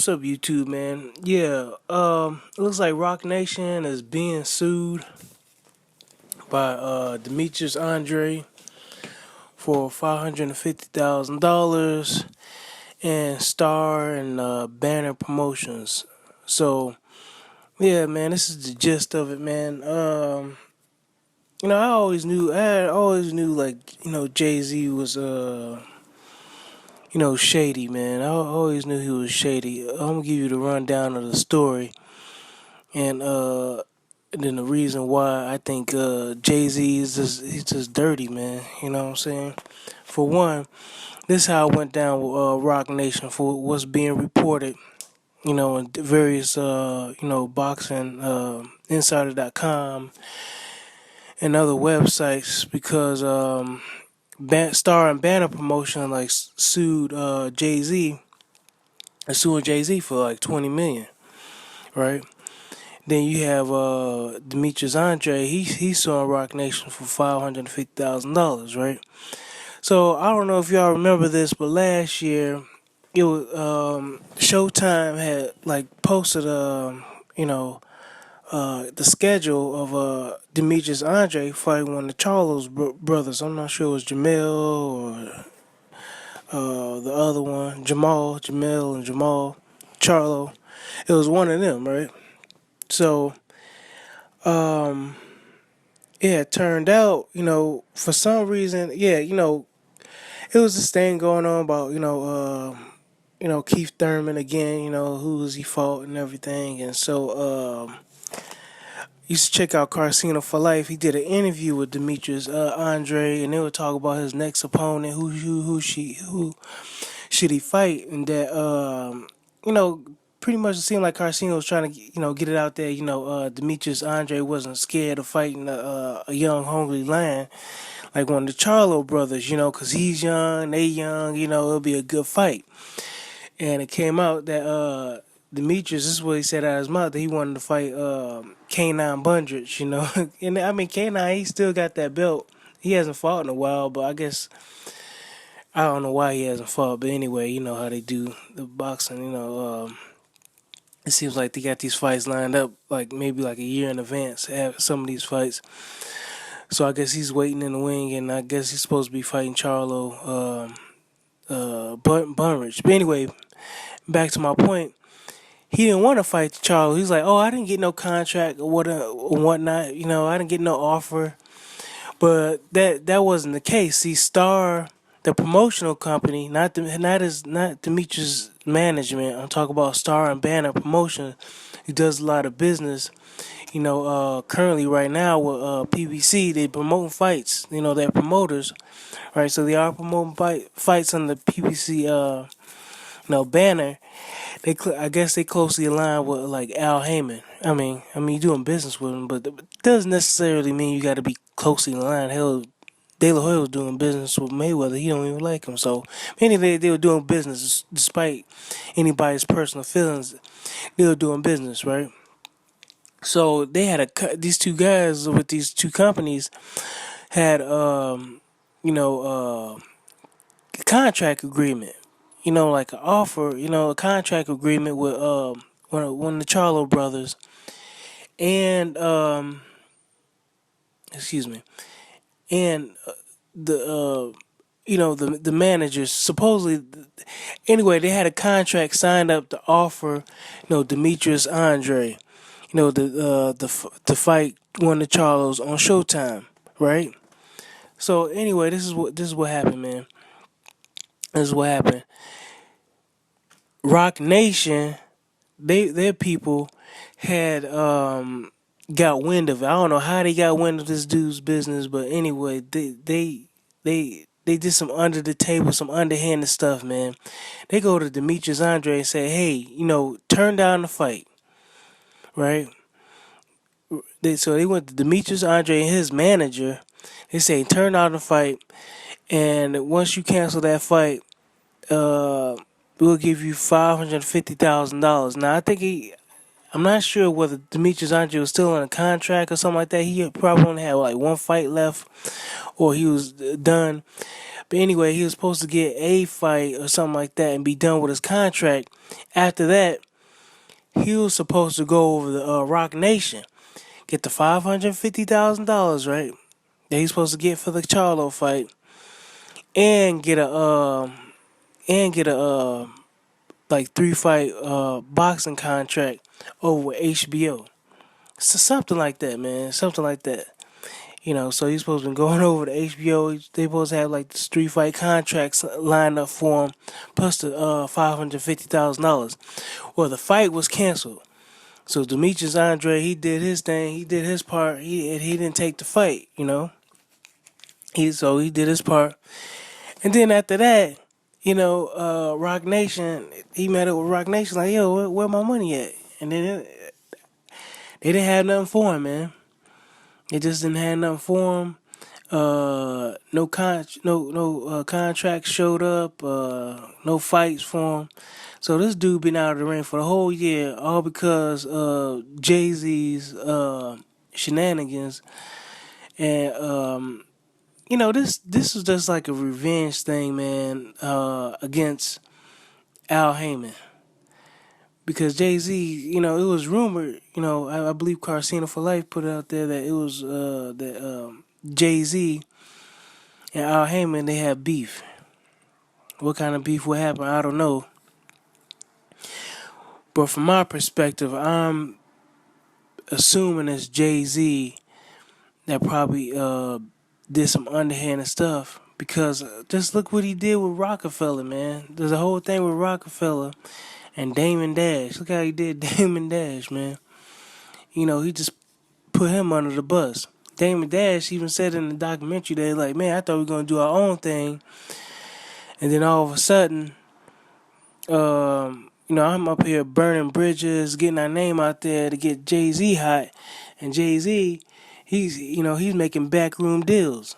What's up, YouTube, man? Yeah, it looks like Roc Nation is being sued by Demetrius Andrade for $550,000 and Star and Banner Promotions. So, yeah, man, this is the gist of it, man. I always knew, like, Jay Z was shady, man. I always knew he was shady. I'm gonna give you the rundown of the story. And then the reason why I think Jay Z is he's just dirty, man. You know what I'm saying? For one, this is how it went down with Roc Nation for what's being reported. In various boxing insider.com and other websites because Star and Banner Promotion like sued Jay Z, suing Jay Z for like 20 million, right? Then you have Demetrius Andrade. He's suing Roc Nation for $550,000, right? So I don't know if y'all remember this, but last year it was Showtime had like posted the schedule of Demetrius Andrade fighting one of the Charlo's brothers. I'm not sure it was Jamel or the other one, Jamel and Jamal Charlo. It was one of them, right? So yeah, it turned out, for some reason, yeah, it was this thing going on about, Keith Thurman again, who was he fought and everything. And so, used to check out Casino for Life. He did an interview with Demetrius Andre, and they would talk about his next opponent, who should he fight, and that, pretty much it seemed like Casino was trying to, get it out there. Demetrius Andre wasn't scared of fighting a young, hungry lion like one of the Charlo brothers, because he's young, they young, it'll be a good fight. And it came out that Demetrius, this is what he said out of his mouth, that he wanted to fight K9 Bundrich, And I mean, K9, he still got that belt. He hasn't fought in a while, but I guess, I don't know why he hasn't fought. But anyway, you know how they do the boxing, it seems like they got these fights lined up like maybe like a year in advance, have some of these fights. So I guess he's waiting in the wing, and I guess he's supposed to be fighting Charlo Bunrich. But anyway, back to my point. He didn't want to fight Charlo. He's like, oh, I didn't get no contract or whatnot. I didn't get no offer. But that wasn't the case. See, Star, the promotional company, not Demetrius management. I'm talking about Star and Banner Promotion. He does a lot of business. Currently right now with PBC, they promoting fights. They're promoters, right? So they are promoting fights on the PBC, banner. I guess they closely align with like Al Heyman. I mean, you're doing business with him, but it doesn't necessarily mean you got to be closely aligned. Hell, De La Hoya was doing business with Mayweather. He don't even like him. So anyway, they were doing business despite anybody's personal feelings. They were doing business, right? So they had these two guys with these two companies had contract agreement. Like an offer, a contract agreement with one of the Charlo brothers, and excuse me, and the the managers supposedly. Anyway, they had a contract signed up to offer, Demetrius Andre, to fight one of the Charlos on Showtime, right? So anyway, this is what happened, man. This is what happened. Roc Nation, their people had got wind of it. I don't know how they got wind of this dude's business, but anyway, they did some under the table, some underhanded stuff, man. They go to Demetrius Andre and say, hey, turn down the fight, right? So they went to Demetrius Andre and his manager. They say turn down the fight, and once you cancel that fight, we'll give you $550,000. Now I think I'm not sure whether Demetrius Andrade was still on a contract or something like that. He probably only had like one fight left, or he was done. But anyway, he was supposed to get a fight or something like that and be done with his contract. After that, he was supposed to go over the Roc Nation, get the $550,000 right that he's supposed to get for the Charlo fight, and get a like 3 fight boxing contract over with HBO. So something like that, man. Something like that. So he's supposed to be going over to HBO. They supposed to have like this 3 fight contracts lined up for him, plus the $550,000. Well, the fight was canceled. So Demetrius Andrade, he did his thing. He did his part. He didn't take the fight. He did his part. And then after that, Roc Nation, he met up with Roc Nation like, yo, where my money at? And then they didn't have nothing for him, man. They just didn't have nothing for him. No contracts showed up. No fights for him. So this dude been out of the ring for the whole year, all because of Jay-Z's shenanigans. And this was just like a revenge thing, man, against Al Heyman. Because Jay-Z, it was rumored, I believe Carcino for Life put it out there that it was that Jay-Z and Al Heyman, they had beef. What kind of beef would happen, I don't know. But from my perspective, I'm assuming it's Jay-Z that probably did some underhanded stuff. Because just look what he did with Rockefeller, man. There's a whole thing with Rockefeller and Damon Dash. Look how he did Damon Dash, man. He just put him under the bus. Damon Dash even said in the documentary that, like, man, I thought we were going to do our own thing. And then all of a sudden, I'm up here burning bridges, getting our name out there to get Jay-Z hot. And Jay-Z, he's making backroom deals.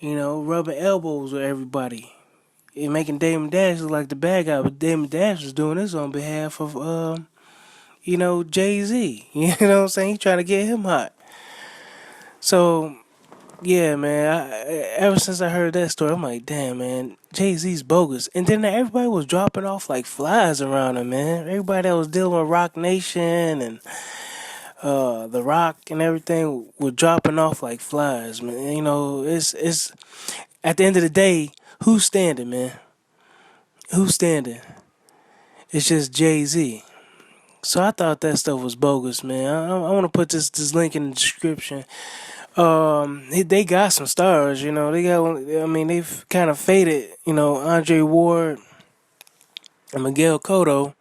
Rubbing elbows with everybody. And making Damon Dash look like the bad guy. But Damon Dash was doing this on behalf of, Jay-Z. You know what I'm saying? He trying to get him hot. So, yeah, man. Ever since I heard that story, I'm like, damn, man, Jay-Z's bogus. And then everybody was dropping off like flies around him, man. Everybody that was dealing with Roc Nation and The Rock and everything were dropping off like flies, man. It's at the end of the day, who's standing, man? Who's standing? It's just Jay-Z. So I thought that stuff was bogus, man. I want to put this link in the description. They got some stars, They got, they've kind of faded, Andre Ward and Miguel Cotto.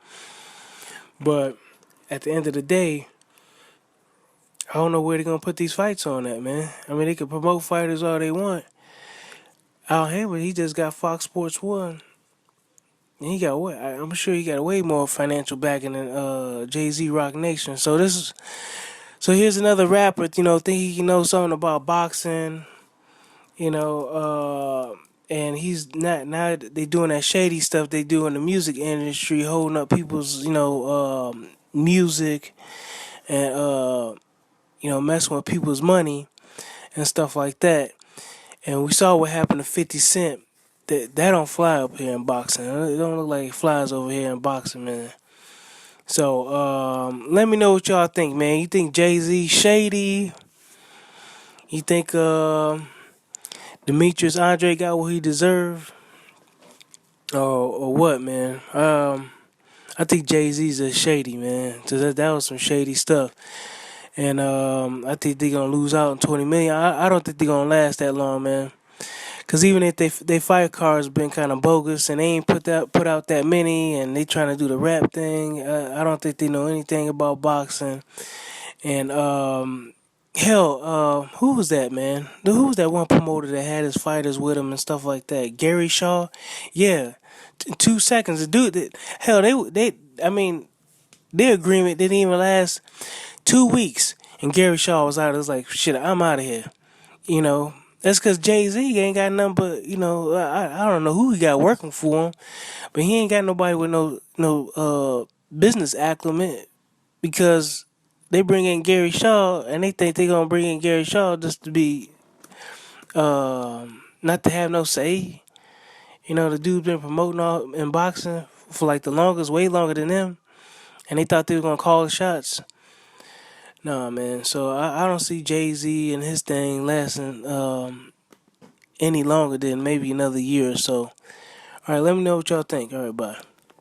But at the end of the day, I don't know where they're gonna put these fights on at, man. They can promote fighters all they want. Al Haymon, he just got Fox Sports 1. And he got what? I'm sure he got way more financial backing than Jay-Z Roc Nation. So here's another rapper, think he can know something about boxing, and he's not, now they doing that shady stuff they do in the music industry, holding up people's, music and, messing with people's money and stuff like that. And we saw what happened to 50 Cent. That don't fly up here in boxing. It don't look like it flies over here in boxing, man. So, let me know what y'all think, man. You think Jay-Z shady? You think Demetrius Andrade got what he deserved? Or what, man? I think Jay-Z's a shady, man. So that was some shady stuff. And I think they're going to lose out on $20 million. I don't think they're going to last that long, man. Because even if they fight cards been kind of bogus and they ain't put out that many and they trying to do the rap thing, I don't think they know anything about boxing. And hell, who was that, man? Who was that one promoter that had his fighters with him and stuff like that? Gary Shaw? Yeah. 2 seconds. The dude, hell, their agreement didn't even last 2 weeks. And Gary Shaw was out. It was like, shit, I'm out of here. That's because Jay-Z ain't got nothing but, I don't know who he got working for him, but he ain't got nobody with no business acumen because they bring in Gary Shaw and they think they're gonna bring in Gary Shaw just to be not to have no say. You know, the dude's been promoting all in boxing for like the longest, way longer than them, and they thought they were gonna call the shots. Nah, man. So I don't see Jay Z and his thing lasting any longer than maybe another year or so. All right, let me know what y'all think. All right, bye.